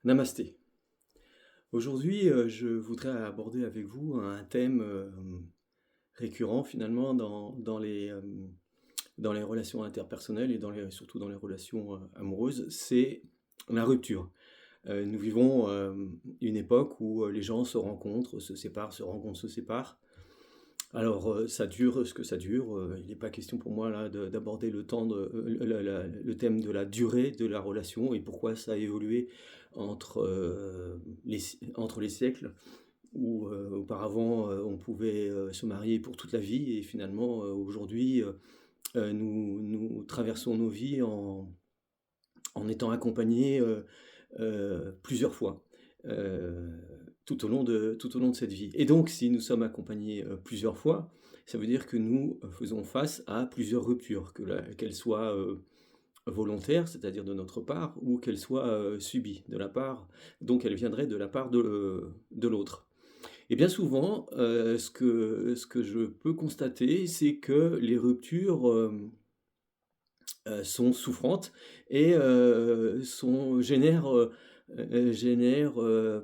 Namasté. Aujourd'hui, je voudrais aborder avec vous un thème, récurrent finalement dans les relations interpersonnelles et surtout dans les relations, amoureuses, c'est la rupture. Nous vivons, une époque où, les gens se rencontrent, se séparent, se rencontrent, se séparent. Alors, ça dure ce que ça dure, il n'est pas question pour moi là d'aborder le temps de le thème de la durée de la relation et pourquoi ça a évolué entre les siècles où, auparavant, on pouvait, se marier pour toute la vie et finalement, aujourd'hui, nous traversons nos vies en étant accompagnés, plusieurs fois, heu, tout au long de cette vie et donc si nous sommes accompagnés, plusieurs fois, ça veut dire que nous, faisons face à plusieurs ruptures, qu'elles soient, volontaires, c'est-à-dire de notre part, ou qu'elles soient, subies de la part donc elles viendraient de la part de l'autre et bien souvent, ce que je peux constater, c'est que les ruptures, sont souffrantes et génèrent,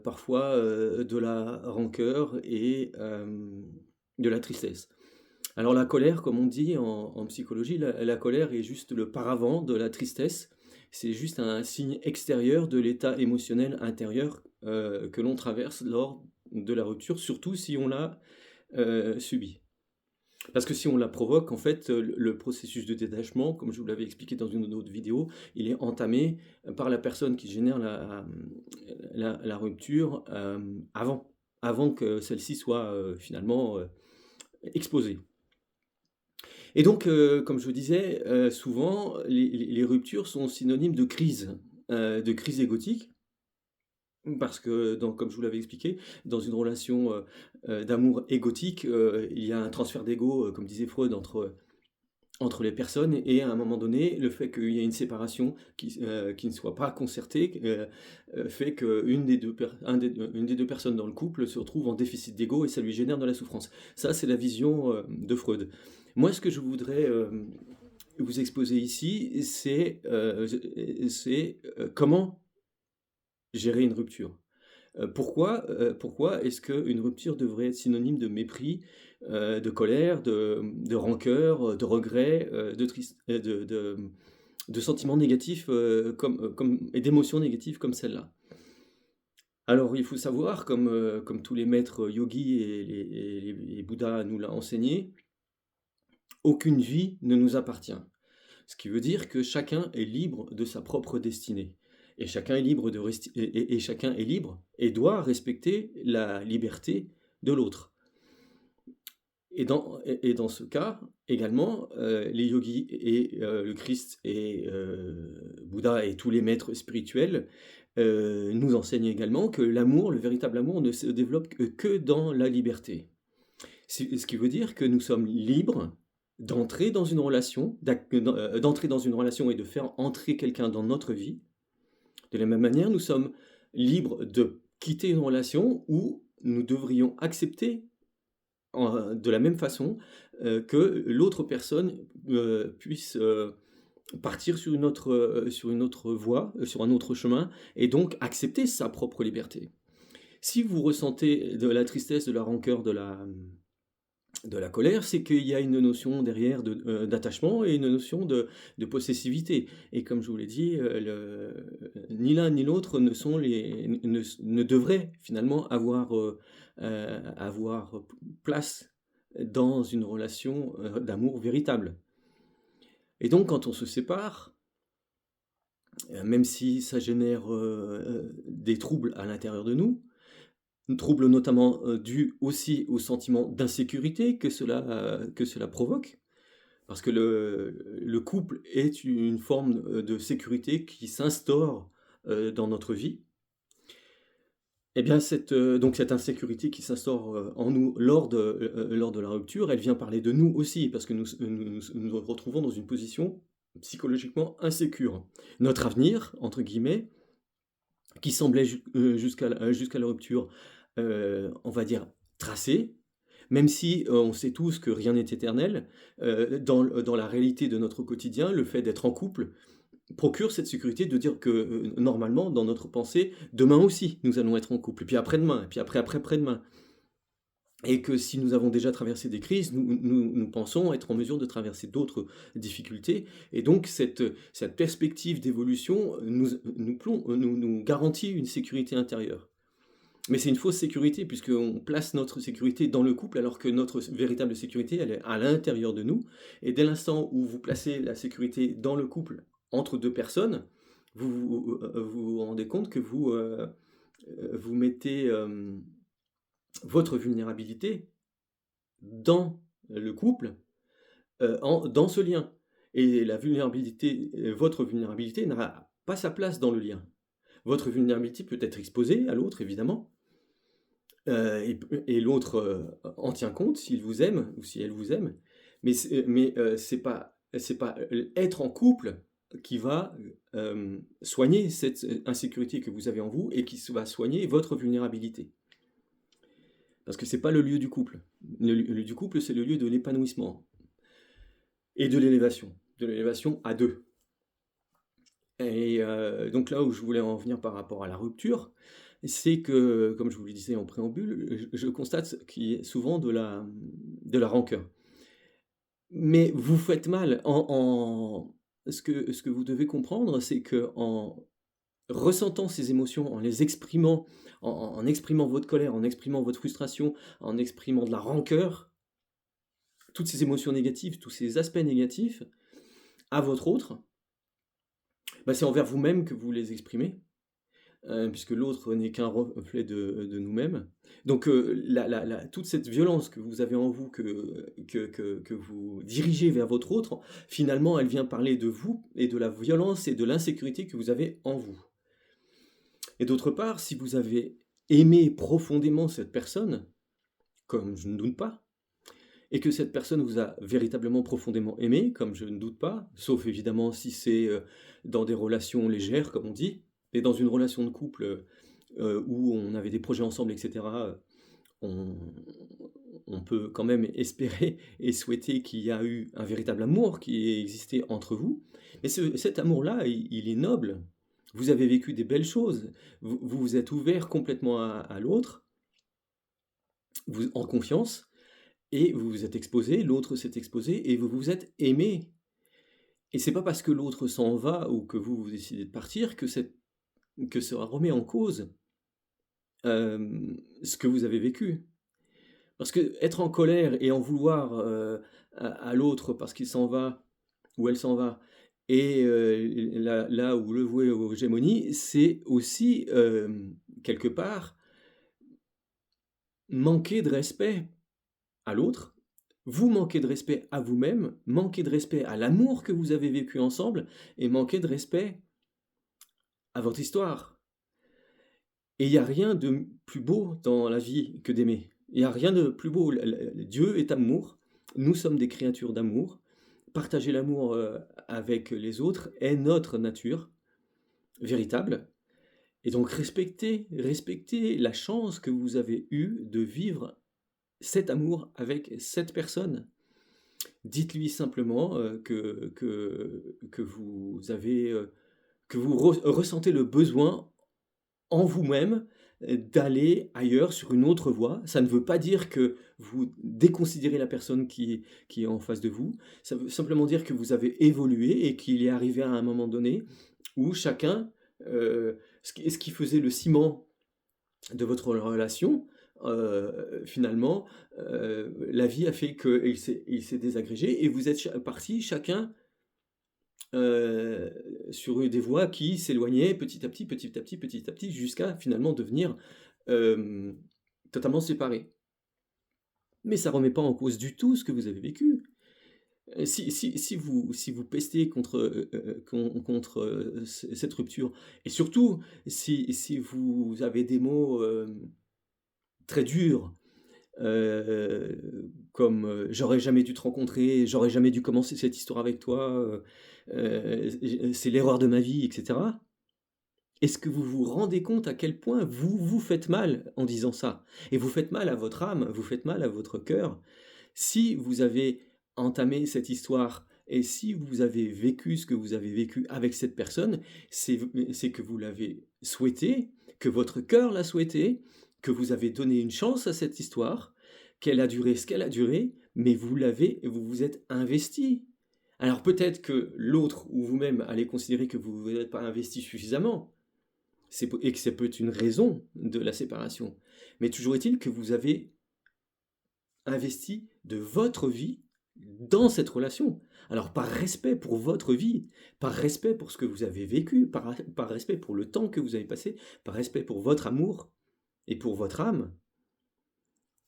parfois, de la rancœur et de la tristesse. Alors la colère, comme on dit en psychologie, la colère est juste le paravent de la tristesse. C'est juste un signe extérieur de l'état émotionnel intérieur, que l'on traverse lors de la rupture, surtout si on l'a, subie. Parce que si on la provoque, en fait, le processus de détachement, comme je vous l'avais expliqué dans une autre vidéo, il est entamé, par la personne qui génère la rupture, avant que celle-ci soit, finalement, explosée. Et donc, comme je vous disais, souvent les ruptures sont synonymes de crise égotique. Parce que comme je vous l'avais expliqué, dans une relation, d'amour égotique, il y a un transfert d'ego, comme disait Freud, entre les personnes et à un moment donné, le fait qu'il y ait une séparation qui ne soit pas concertée, fait une des 2 personnes dans le couple se retrouve en déficit d'ego et ça lui génère de la souffrance. Ça, c'est la vision, de Freud. Moi, ce que je voudrais, vous exposer ici, comment gérer une rupture. Pourquoi est-ce qu'une rupture devrait être synonyme de mépris, de colère, de rancœur, de regret, de sentiments négatifs, comme et d'émotions négatives comme celle-là? Alors il faut savoir, comme tous les maîtres yogis et les Bouddhas nous l'a enseigné, aucune vie ne nous appartient. Ce qui veut dire que chacun est libre de sa propre destinée et chacun est libre de resti et chacun est libre et doit respecter la liberté de l'autre. Et dans ce cas, également, les yogis et le Christ et Bouddha et tous les maîtres spirituels, nous enseignent également que l'amour, le véritable amour ne se développe que dans la liberté. Ce qui veut dire que nous sommes libres d'entrer dans une relation et de faire entrer quelqu'un dans notre vie. De la même manière, nous sommes libres de quitter une relation où nous devrions accepter de la même façon, que l'autre personne, puisse, partir sur une autre voie, sur un autre chemin et donc accepter sa propre liberté. Si vous ressentez de la tristesse, de la rancœur, de la colère, c'est qu'il y a une notion derrière d'attachement et une notion de possessivité. Et comme je vous l'ai dit, ni l'un ni l'autre ne devraient finalement avoir place dans une relation d'amour véritable. Et donc quand on se sépare, même si ça génère des troubles à l'intérieur de nous, troubles notamment, dus aussi au sentiment d'insécurité que cela provoque. Parce que le couple est une forme, de sécurité qui s'instaure, dans notre vie. Et bien cette insécurité qui s'instaure, en nous lors de la rupture, elle vient parler de nous aussi parce que nous retrouvons dans une position psychologiquement insécure. Notre «avenir» entre guillemets, qui semblait jusqu'à la rupture, on va dire tracé, même si, on sait tous que rien n'est éternel, dans la réalité de notre quotidien, le fait d'être en couple, procure cette sécurité de dire que, normalement, dans notre pensée, demain aussi, nous allons être en couple, et puis après-demain, et puis après-demain. Et que si nous avons déjà traversé des crises, nous pensons être en mesure de traverser d'autres difficultés. Et donc cette perspective d'évolution nous garantit une sécurité intérieure. Mais c'est une fausse sécurité, puisqu'on place notre sécurité dans le couple, alors que notre véritable sécurité, elle est à l'intérieur de nous. Et dès l'instant où vous placez la sécurité dans le couple, entre deux personnes, vous rendez compte que vous mettez votre vulnérabilité dans le couple, dans ce lien. Et la vulnérabilité, votre vulnérabilité n'aura pas sa place dans le lien. Votre vulnérabilité peut être exposée à l'autre, évidemment, et l'autre en tient compte s'il vous aime ou si elle vous aime, mais c'est pas être en couple qui va soigner cette insécurité que vous avez en vous et qui va soigner votre vulnérabilité. Parce que c'est pas le lieu du couple. Le lieu du couple, c'est le lieu de l'épanouissement et de l'élévation à deux. Et donc là où je voulais en venir par rapport à la rupture, c'est que, comme je vous le disais en préambule, je constate qu'il y a souvent de la rancœur. Mais vous faites mal ce que vous devez comprendre, c'est que en ressentant ces émotions, en les exprimant, en exprimant votre colère, en exprimant votre frustration, en exprimant de la rancœur, toutes ces émotions négatives, tous ces aspects négatifs à votre autre, bah, c'est envers vous-même que vous les exprimez, puisque l'autre n'est qu'un reflet de nous-mêmes. Donc toute cette violence que vous avez en vous, que vous dirigez vers votre autre, finalement, elle vient parler de vous et de la violence et de l'insécurité que vous avez en vous. Et d'autre part, si vous avez aimé profondément cette personne, comme je ne doute pas, et que cette personne vous a véritablement profondément aimé, comme je ne doute pas, sauf évidemment si c'est dans des relations légères, comme on dit, et dans une relation de couple où on avait des projets ensemble, etc., on, on peut quand même espérer et souhaiter qu'il y a eu un véritable amour qui ait existé entre vous. Mais cet amour-là, il est noble. Vous avez vécu des belles choses. Vous vous êtes ouvert complètement à l'autre, en confiance, et vous vous êtes exposé, l'autre s'est exposé, et vous vous êtes aimé. Et c'est pas parce que l'autre s'en va ou que vous décidez de partir que ça remet en cause ce que vous avez vécu. Parce que être en colère et en vouloir à l'autre parce qu'il s'en va ou elle s'en va, et là où le vouer aux hégémonies, c'est aussi quelque part manquer de respect à l'autre, vous manquez de respect à vous-même, manquer de respect à l'amour que vous avez vécu ensemble, et manquer de respect à votre histoire. Et il n'y a rien de plus beau dans la vie que d'aimer. Il n'y a rien de plus beau. Dieu est amour, nous sommes des créatures d'amour. Partager l'amour avec les autres est notre nature véritable. Et donc respectez la chance que vous avez eue de vivre cet amour avec cette personne. Dites-lui simplement que vous avez, que vous ressentez le besoin en vous-même d'aller ailleurs sur une autre voie. Ça ne veut pas dire que vous déconsidérez la personne qui est en face de vous. Ça veut simplement dire que vous avez évolué et qu'il est arrivé à un moment donné où chacun, ce qui faisait le ciment de votre relation, finalement, la vie a fait qu'il s'est désagrégé et vous êtes partis chacun sur des voies qui s'éloignaient petit à petit, petit à petit, petit à petit, jusqu'à finalement devenir totalement séparés. Mais ça ne remet pas en cause du tout ce que vous avez vécu. Si vous pestez contre cette rupture, et surtout si vous avez des mots très durs, comme j'aurais jamais dû te rencontrer, j'aurais jamais dû commencer cette histoire avec toi, c'est l'erreur de ma vie, etc. Est-ce que vous vous rendez compte à quel point vous vous faites mal en disant ça? Et vous faites mal à votre âme, vous faites mal à votre cœur. Si vous avez entamé cette histoire Et si vous avez vécu ce que vous avez vécu avec cette personne, c'est que vous l'avez souhaité, que votre cœur l'a souhaité, que vous avez donné une chance à cette histoire, qu'elle a duré ce qu'elle a duré, mais vous vous êtes investi. Alors peut-être que l'autre ou vous-même allez considérer que vous ne vous êtes pas investi suffisamment, et que ça peut être une raison de la séparation. Mais toujours est-il que vous avez investi de votre vie dans cette relation. Alors par respect pour votre vie, par respect pour ce que vous avez vécu, par respect pour le temps que vous avez passé, par respect pour votre amour et pour votre âme,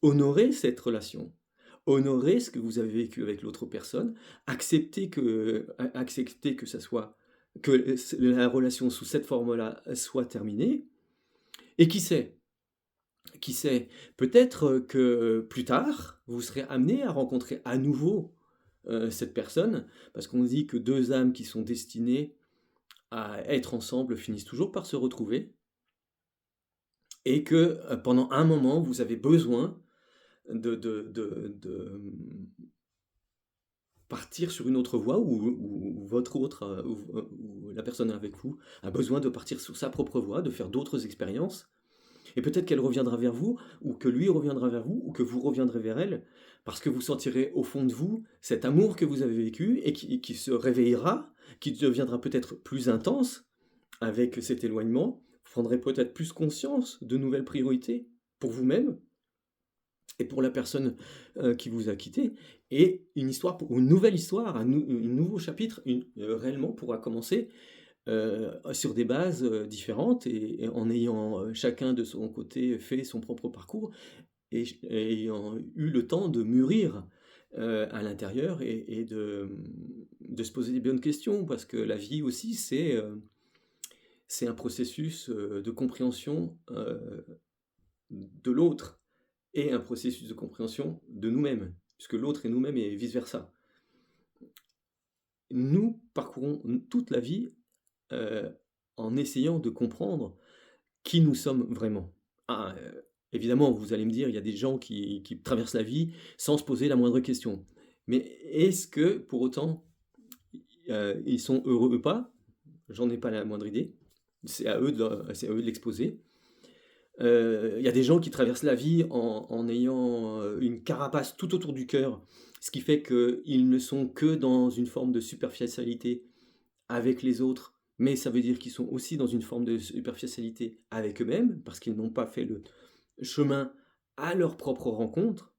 honorez cette relation. Honorez ce que vous avez vécu avec l'autre personne, acceptez que ça soit que la relation sous cette forme-là soit terminée. Et qui sait, peut-être que plus tard, vous serez amené à rencontrer à nouveau cette personne, parce qu'on dit que deux âmes qui sont destinées à être ensemble finissent toujours par se retrouver, et que pendant un moment, vous avez besoin de partir sur une autre voie, ou votre autre, ou la personne avec vous a besoin de partir sur sa propre voie, de faire d'autres expériences. Et peut-être qu'elle reviendra vers vous, ou que lui reviendra vers vous, ou que vous reviendrez vers elle, parce que vous sentirez au fond de vous cet amour que vous avez vécu et qui se réveillera, qui deviendra peut-être plus intense avec cet éloignement. Vous prendrez peut-être plus conscience de nouvelles priorités pour vous-même et pour la personne qui vous a quitté. Et une nouvelle histoire, nouveau chapitre, réellement pourra commencer sur des bases différentes, et en ayant chacun de son côté fait son propre parcours, et ayant eu le temps de mûrir à l'intérieur, et de se poser des bonnes questions, parce que la vie aussi, c'est un processus de compréhension de l'autre, et un processus de compréhension de nous-mêmes, puisque l'autre est nous-mêmes et vice-versa. Nous parcourons toute la vie euh, en essayant de comprendre qui nous sommes vraiment. Ah, évidemment, vous allez me dire, il y a des gens qui traversent la vie sans se poser la moindre question. Mais est-ce que, pour autant, ils sont heureux ou pas? J'en ai pas la moindre idée. C'est à eux de l'exposer. Il y a des gens qui traversent la vie en ayant une carapace tout autour du cœur, ce qui fait qu'ils ne sont que dans une forme de superficialité avec les autres, mais ça veut dire qu'ils sont aussi dans une forme de superficialité avec eux-mêmes, parce qu'ils n'ont pas fait le chemin à leur propre rencontre.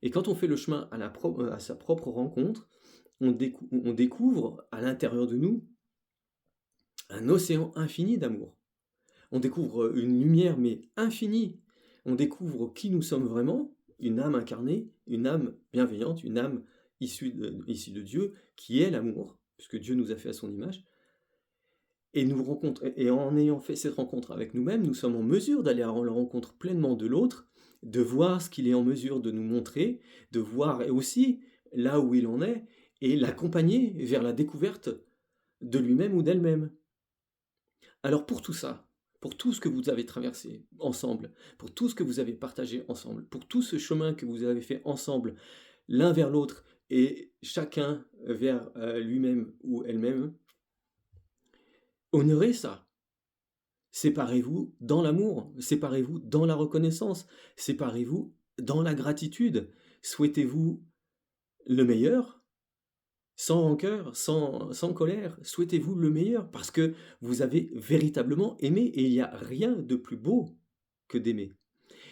Et quand on fait le chemin à sa propre rencontre, on découvre à l'intérieur de nous un océan infini d'amour. On découvre une lumière, mais infinie. On découvre qui nous sommes vraiment, une âme incarnée, une âme bienveillante, une âme issue de Dieu, qui est l'amour, puisque Dieu nous a fait à son image. Et en ayant fait cette rencontre avec nous-mêmes, nous sommes en mesure d'aller à la rencontre pleinement de l'autre, de voir ce qu'il est en mesure de nous montrer, de voir aussi là où il en est, et l'accompagner vers la découverte de lui-même ou d'elle-même. Alors pour tout ça, pour tout ce que vous avez traversé ensemble, pour tout ce que vous avez partagé ensemble, pour tout ce chemin que vous avez fait ensemble, l'un vers l'autre, et chacun vers lui-même ou elle-même, honorez ça. Séparez-vous dans l'amour, séparez-vous dans la reconnaissance, séparez-vous dans la gratitude. Souhaitez-vous le meilleur, sans rancœur, sans colère. Souhaitez-vous le meilleur, parce que vous avez véritablement aimé, et il n'y a rien de plus beau que d'aimer.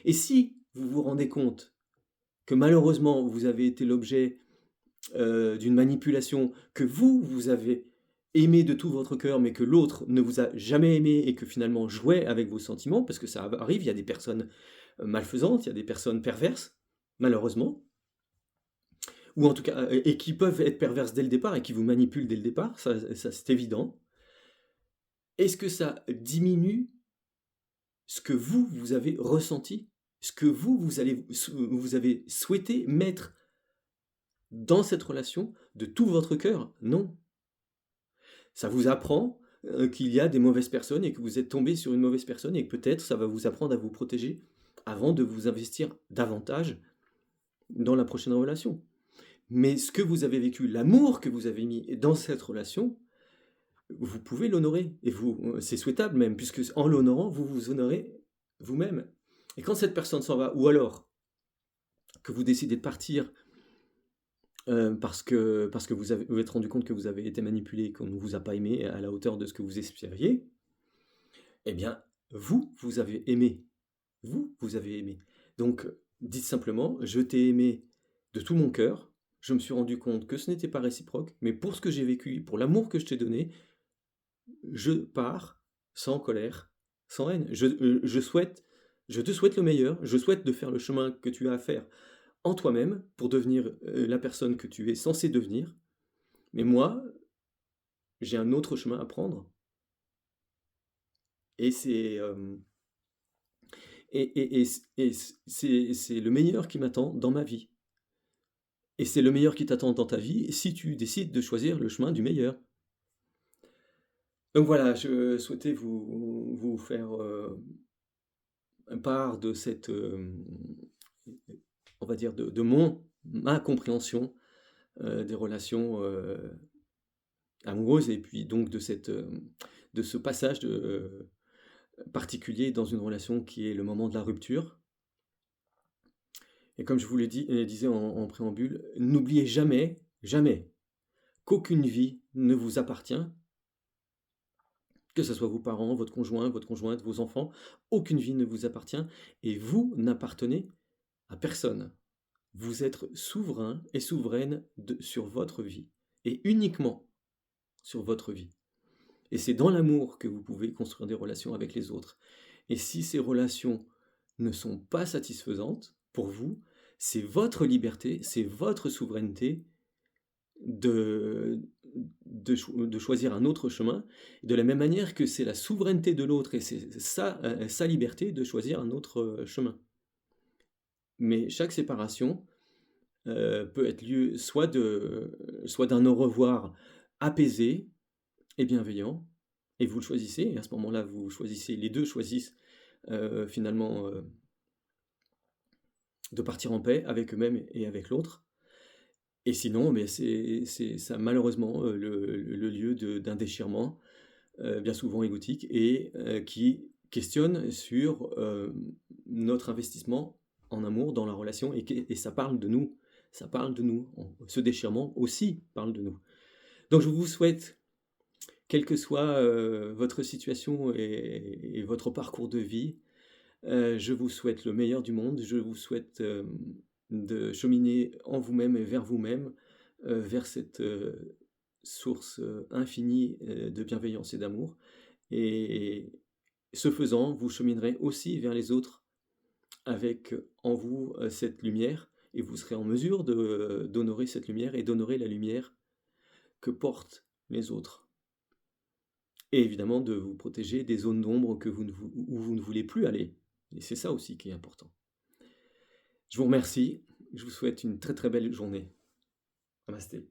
Et si vous vous rendez compte que malheureusement vous avez été l'objet d'une manipulation, que vous avez aimé de tout votre cœur, mais que l'autre ne vous a jamais aimé, et que finalement jouait avec vos sentiments, parce que ça arrive, il y a des personnes malfaisantes, il y a des personnes perverses, malheureusement, ou en tout cas, et qui peuvent être perverses dès le départ, et qui vous manipulent dès le départ, ça c'est évident. Est-ce que ça diminue ce que vous avez ressenti, ce que vous avez souhaité mettre dans cette relation de tout votre cœur? Non. Ça vous apprend qu'il y a des mauvaises personnes, et que vous êtes tombé sur une mauvaise personne, et que peut-être ça va vous apprendre à vous protéger avant de vous investir davantage dans la prochaine relation. Mais ce que vous avez vécu, l'amour que vous avez mis dans cette relation, vous pouvez l'honorer et c'est souhaitable même puisque en l'honorant, vous vous honorez vous-même. Et quand cette personne s'en va ou alors que vous décidez de partir, parce que vous êtes rendu compte que vous avez été manipulé, qu'on ne vous a pas aimé à la hauteur de ce que vous espériez, eh bien, vous avez aimé. Vous avez aimé. Donc, dites simplement: «Je t'ai aimé de tout mon cœur. Je me suis rendu compte que ce n'était pas réciproque, mais pour ce que j'ai vécu, pour l'amour que je t'ai donné, je pars sans colère, sans haine. Je te souhaite le meilleur. Je souhaite de faire le chemin que tu as à faire en toi-même pour devenir, la personne que tu es censé devenir. Mais moi, j'ai un autre chemin à prendre et c'est, c'est le meilleur qui m'attend dans ma vie et c'est le meilleur qui t'attend dans ta vie si tu décides de choisir le chemin du meilleur». Donc voilà, je souhaitais vous faire, part de cette, on va dire de ma compréhension, des relations, amoureuses et puis donc de cette, de ce passage particulier dans une relation qui est le moment de la rupture. Et comme je vous l'ai dit disais en préambule, n'oubliez jamais, jamais qu'aucune vie ne vous appartient, que ce soit vos parents, votre conjoint, votre conjointe, vos enfants, aucune vie ne vous appartient et vous n'appartenez à personne. Vous êtes souverain et souveraine sur votre vie et uniquement sur votre vie. Et c'est dans l'amour que vous pouvez construire des relations avec les autres. Et si ces relations ne sont pas satisfaisantes pour vous, c'est votre liberté, c'est votre souveraineté de, de choisir un autre chemin, de la même manière que c'est la souveraineté de l'autre et c'est sa liberté de choisir un autre chemin. Mais chaque séparation peut être lieu soit d'un au revoir apaisé et bienveillant, et vous le choisissez, et à ce moment-là, vous choisissez, les deux choisissent finalement de partir en paix avec eux-mêmes et avec l'autre. Et sinon, mais c'est ça malheureusement le lieu d'un déchirement, bien souvent égotique, et qui questionne sur notre investissement en amour dans la relation, et ça parle de nous. Ça parle de nous. Ce déchirement aussi parle de nous. Donc je vous souhaite, quelle que soit votre situation et votre parcours de vie, je vous souhaite le meilleur du monde. Je vous souhaite de cheminer en vous-même et vers vous-même, vers cette source infinie de bienveillance et d'amour. Et ce faisant, vous cheminerez aussi vers les autres avec en vous cette lumière, et vous serez en mesure d'honorer cette lumière et d'honorer la lumière que portent les autres. Et évidemment de vous protéger des zones d'ombre où vous ne voulez plus aller. Et c'est ça aussi qui est important. Je vous remercie, je vous souhaite une très très belle journée. Namasté.